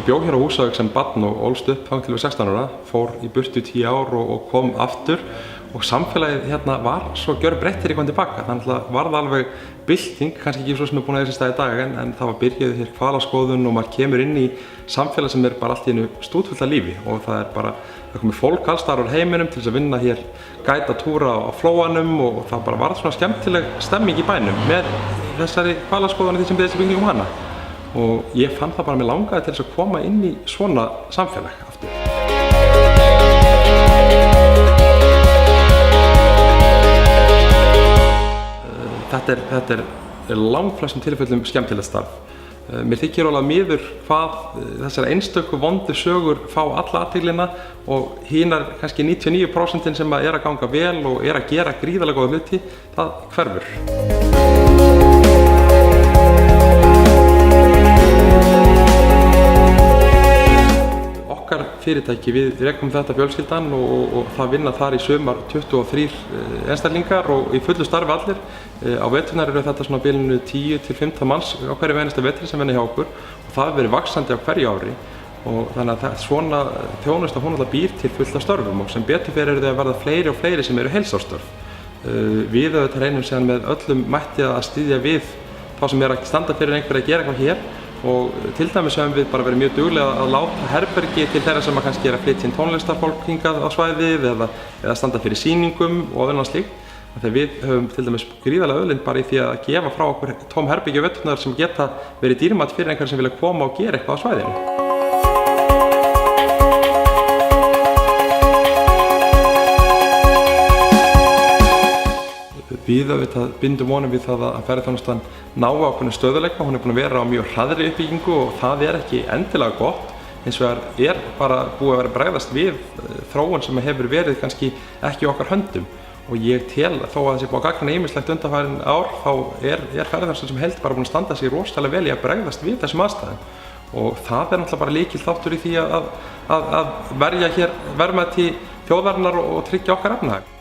bjó hér á Húsavík sem barn og ólst upp þangað til við 16 ára, fór í burtu 10 ár og kom aftur og samfélagið hérna var svo gjörbreytt þegar ég kom tilbaka. Þannig að var það alveg bylting, kannski ekki svo sem er búin að þessi stað í dag en það var byrjuð hér hvalaskoðun og maður kemur inn í samfélag sem er bara allt í einu stútfullt af lífi og það komið fólk alls staðar úr heiminum til þess að vinna hér gæta túra á flóanum og það bara varð svona skemmtileg stemming í bænum með þessari hvalaskoðun og því sem byggðist í kringum hana. Og ég fann það bara að mig langaði til þess að koma inn í svona samfélag aftur. Þetta er langflestum tilfellum skemmtilegt starf. Mér þykir alveg miður hvað þessar einstöku vondu sögur fá alla athyglina og hinar kannski 99% sem að ganga vel og að gera gríðarlega góða hluti, það hverfur. Fyrirtæki, við rekum þetta fjölskyldan og það vinna þar í sumar 23 einstaklingar og í fullu starfi allir. Á veturnar eru þetta svona á bilinu 10 til 15 manns á hverju einasta vetri sem vinna hjá okkur og það hefur verið vaxandi á hverju ári og þannig að svona þjónusta hún alltaf býr til fullt af störfum og sem betur fyrir eru þau að verða fleiri og fleiri sem eru heilsársstörf. Við auðvitað reynum síðan með öllum mætti að styðja við þá sem að standa fyrir einhverju að gera eitthvað hér. Og til dæmis höfum við bara verið mjög duglega að láta herbergi til þeirra sem að kannski að flytja inn tónlistarfólk hingað á svæðið eða standa fyrir sýningum og annað slíkt. Þegar við höfum til dæmis gríðarlega auðlind bara í því að gefa frá okkur tóm herbergi á veturnar sem geta verið dýrmætt fyrir einhverjum sem vilja koma og gera eitthvað á svæðinu. Við bindum vonum við það að ferðaþjónustan nái ákveðnum stöðugleika. Hún er búin að vera á mjög hraðri uppbyggingu og það er ekki endilega gott. Hins vegar bara búið að vera bregðast við þróun sem hefur verið kannski ekki í okkar höndum. Og ég tel þó að það sé búið að gagnrýna ýmislegt undanfarin ár, þá er ferðaþjónustan sem heild bara búin að standa sig rosalega vel í að bregðast við þessum aðstæðum. Og það er náttúrulega bara lykilþáttur í því að verja hér verðmæti þjóðarinnar og tryggja okkar efnahag.